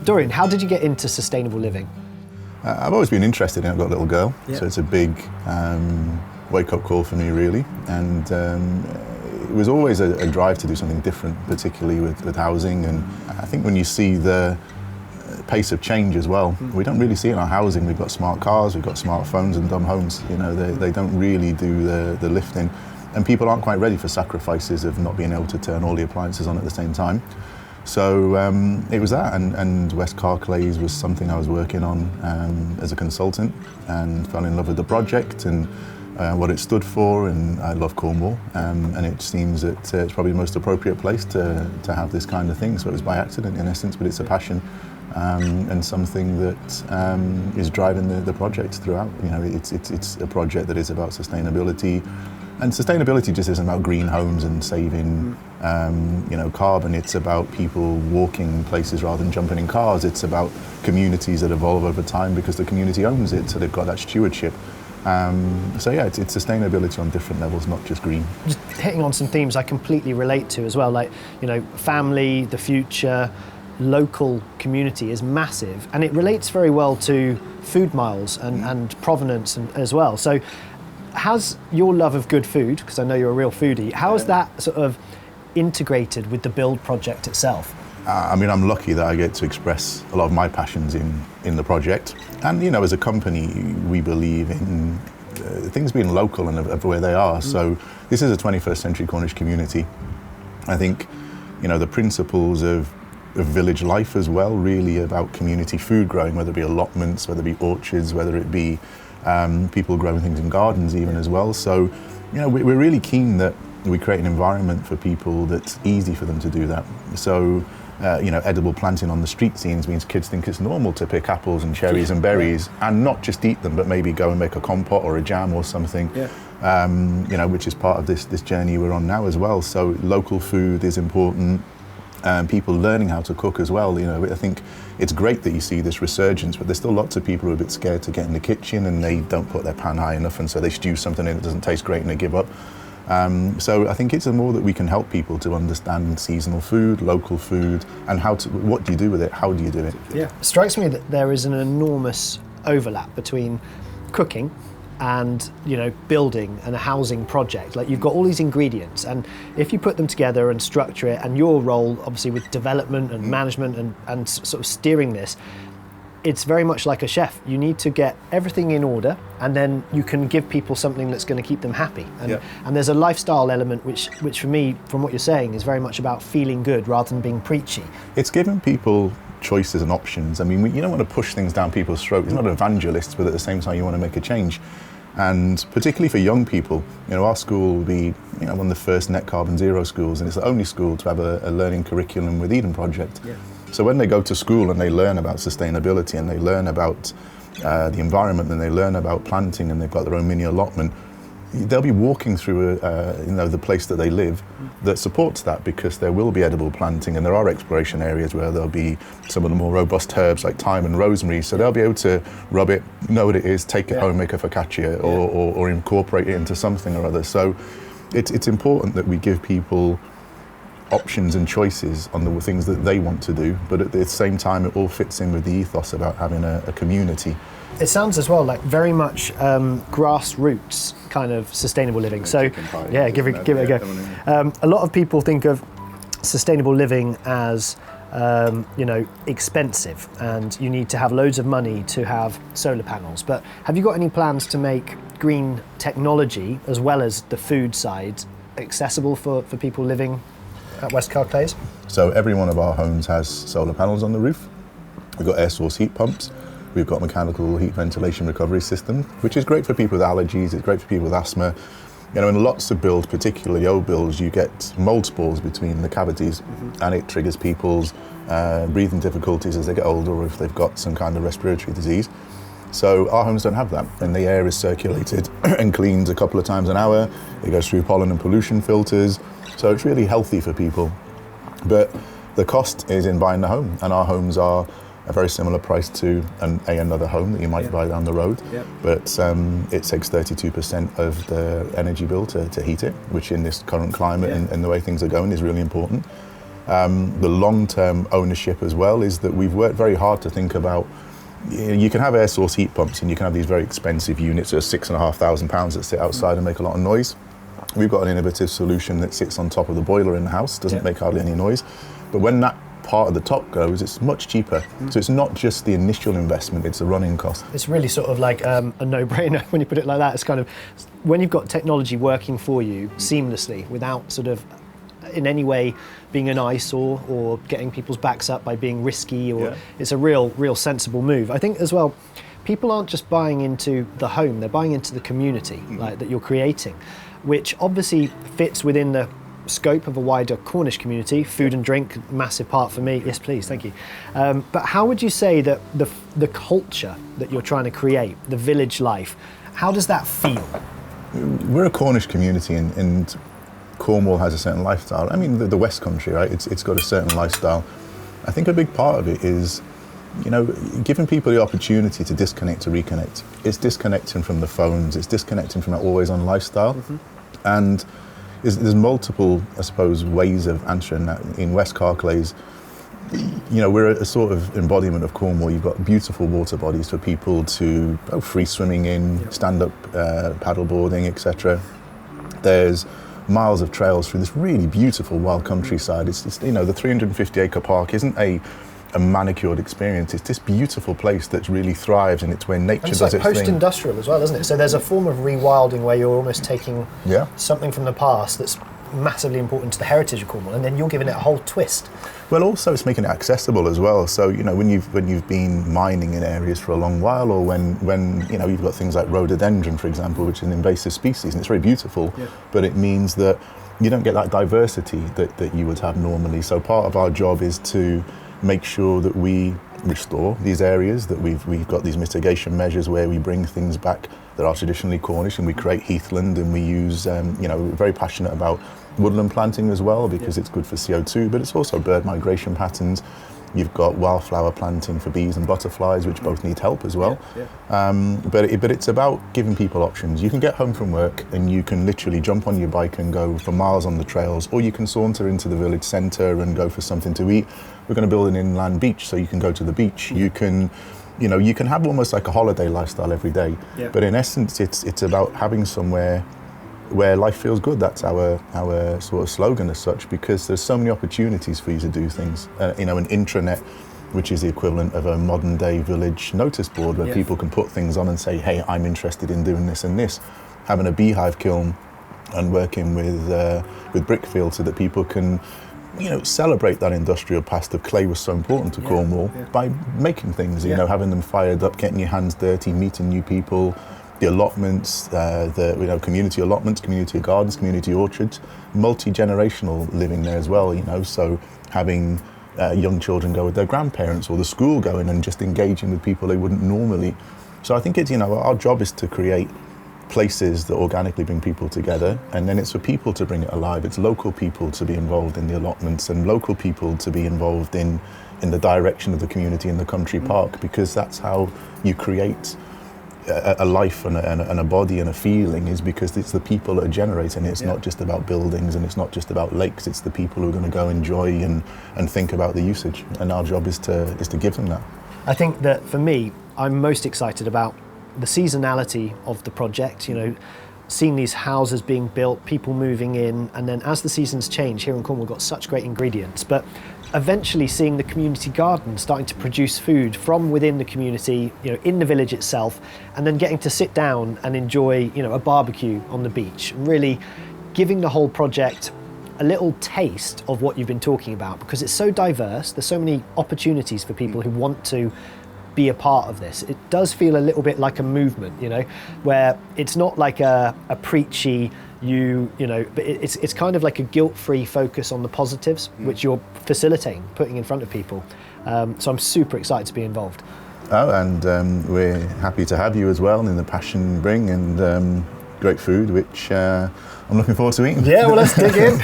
Dorian, how did you get into sustainable living? I've always been interested in it. I've got a little girl, so it's a big wake-up call for me, really. And it was always a drive to do something different, particularly with housing. And I think when you see the pace of change as well, we don't really see it in our housing. We've got smart cars, we've got smartphones and dumb homes. You know, they don't really do the lifting. And people aren't quite ready for sacrifices of not being able to turn all the appliances on at the same time. So it was that, and West Carclaze was something I was working on as a consultant, and fell in love with the project and what it stood for, and I love Cornwall, and it seems that it's probably the most appropriate place to have this kind of thing. So it was by accident in essence, but it's a passion and something that is driving the project throughout. You know, it's a project that is about sustainability. And sustainability just isn't about green homes and saving, carbon. It's about people walking places rather than jumping in cars. It's about communities that evolve over time because the community owns it, so they've got that stewardship. It's sustainability on different levels, not just green. Just hitting on some themes I completely relate to as well, like, family, the future, local community is massive, and it relates very well to food miles and provenance as well. So has your love of good food, because I know you're a real foodie, how is that sort of integrated with the build project itself? I'm lucky that I get to express a lot of my passions in the project. And, as a company, we believe in things being local and of where they are. So this is a 21st century Cornish community. I think, the principles of village life as well, really about community food growing, whether it be allotments, whether it be orchards, whether it be people growing things in gardens even as well. So, we're really keen that we create an environment for people that's easy for them to do that. So, edible planting on the street scenes means kids think it's normal to pick apples and cherries and berries and not just eat them, but maybe go and make a compote or a jam or something, which is part of this journey we're on now as well. So local food is important. People learning how to cook as well. I think it's great that you see this resurgence, but there's still lots of people who are a bit scared to get in the kitchen and they don't put their pan high enough, and so they stew something in, it doesn't taste great and they give up. So I think it's more that we can help people to understand seasonal food, local food, and what do you do with it, how do you do it? Yeah, it strikes me that there is an enormous overlap between cooking and building and a housing project. Like, you've got all these ingredients, and if you put them together and structure it, and your role obviously with development and management and sort of steering this, it's very much like a chef. You need to get everything in order, and then you can give people something that's going to keep them happy. And there's a lifestyle element which for me, from what you're saying, is very much about feeling good rather than being preachy. It's giving people choices and options. I mean, you don't want to push things down people's throats. It's not evangelists, but at the same time you want to make a change. And particularly for young people, our school will be one of the first net carbon zero schools, and it's the only school to have a learning curriculum with Eden Project. Yeah. So when they go to school and they learn about sustainability and they learn about the environment and they learn about planting and they've got their own mini allotment, they'll be walking through the place that they live that supports that, because there will be edible planting and there are exploration areas where there'll be some of the more robust herbs like thyme and rosemary, so they'll be able to rub it, know what it is, take it home, make a focaccia or incorporate it into something or other. So it's important that we give people options and choices on the things that they want to do, but at the same time it all fits in with the ethos about having a community. It sounds as well like very much grassroots kind of sustainable living. So give it a go. A lot of people think of sustainable living as expensive, and you need to have loads of money to have solar panels. But have you got any plans to make green technology as well as the food side accessible for people living at West Carclaze? So every one of our homes has solar panels on the roof. We've got air source heat pumps. We've got mechanical heat ventilation recovery system, which is great for people with allergies. It's great for people with asthma. In lots of builds, particularly old builds, you get mold spores between the cavities, and it triggers people's breathing difficulties as they get older, or if they've got some kind of respiratory disease. So our homes don't have that, and the air is circulated and cleaned a couple of times an hour. It goes through pollen and pollution filters, so it's really healthy for people. But the cost is in buying the home, and our homes are a very similar price to another home that you might buy down the road. But it takes 32% of the energy bill to heat it, which in this current climate and the way things are going is really important. The long-term ownership as well is that we've worked very hard to think about, you can have air source heat pumps and you can have these very expensive units that are £6,500 that sit outside and make a lot of noise. We've got an innovative solution that sits on top of the boiler in the house, doesn't make hardly any noise. But when that part of the top goes, it's much cheaper. So it's not just the initial investment, it's the running cost. It's really sort of like a no-brainer when you put it like that. It's kind of, when you've got technology working for you seamlessly without sort of in any way being an eyesore or getting people's backs up by being risky, or it's a real sensible move. I think as well, people aren't just buying into the home, they're buying into the community like that you're creating, which obviously fits within the scope of a wider Cornish community. Food and drink, massive part for me. Yes, please, thank you. But how would you say that the culture that you're trying to create, the village life, how does that feel? We're a Cornish community, and Cornwall has a certain lifestyle. I mean, the West Country, right? It's got a certain lifestyle. I think a big part of it is, giving people the opportunity to disconnect, to reconnect. It's disconnecting from the phones, it's disconnecting from that always-on lifestyle. And there's multiple, I suppose, ways of answering that. In West Carclaze, we're a sort of embodiment of Cornwall. You've got beautiful water bodies for people to free swimming in, stand-up paddleboarding, etc. There's miles of trails through this really beautiful wild countryside. It's the 350-acre park isn't a manicured experience. It's this beautiful place that really thrives, and it's where nature does its thing. It's like post-industrial as well, isn't it? So there's a form of rewilding where you're almost taking something from the past that's massively important to the heritage of Cornwall, and then you're giving it a whole twist. Well, also it's making it accessible as well. So when you've been mining in areas for a long while, or when you've got things like rhododendron, for example, which is an invasive species, and it's very beautiful, but it means that you don't get that diversity that you would have normally. So part of our job is to make sure that we restore these areas, that we've got these mitigation measures where we bring things back that are traditionally Cornish, and we create heathland, and we use, we're very passionate about woodland planting as well, because it's good for CO2, but it's also bird migration patterns. You've got wildflower planting for bees and butterflies, which both need help as well. But it's about giving people options. You can get home from work and you can literally jump on your bike and go for miles on the trails, or you can saunter into the village centre and go for something to eat. We're going to build an inland beach, so you can go to the beach. You can have almost like a holiday lifestyle every day. But in essence, it's about having somewhere where life feels good. That's our sort of slogan as such, because there's so many opportunities for you to do things. An intranet, which is the equivalent of a modern day village notice board, where people can put things on and say, hey, I'm interested in doing this and this. Having a beehive kiln and working with Brickfield, so that people can celebrate that industrial past of clay was so important to Cornwall by making things, having them fired up, getting your hands dirty, meeting new people. The allotments, community allotments, community gardens, community orchards, multi-generational living there as well, so having young children go with their grandparents, or the school going and just engaging with people they wouldn't normally. So I think it's, our job is to create places that organically bring people together, and then it's for people to bring it alive. It's local people to be involved in the allotments, and local people to be involved in the direction of the community in the country park, because that's how you create a life and a body and a feeling, is because it's the people that are generating it. It's not just about buildings, and it's not just about lakes. It's the people who are going to go enjoy and think about the usage, and our job is to give them that. I think that for me, I'm most excited about the seasonality of the project, seeing these houses being built, people moving in, and then as the seasons change, here in Cornwall we've got such great ingredients, but eventually seeing the community garden starting to produce food from within the community, in the village itself, and then getting to sit down and enjoy, a barbecue on the beach, really giving the whole project a little taste of what you've been talking about, because it's so diverse. There's so many opportunities for people who want to be a part of this. It does feel a little bit like a movement, where it's not like a preachy, but it's kind of like a guilt-free focus on the positives, which you're facilitating, putting in front of people. So I'm super excited to be involved. Oh, and we're happy to have you as well in the Passion you bring, and great food, which I'm looking forward to eating. Yeah, well, let's dig in.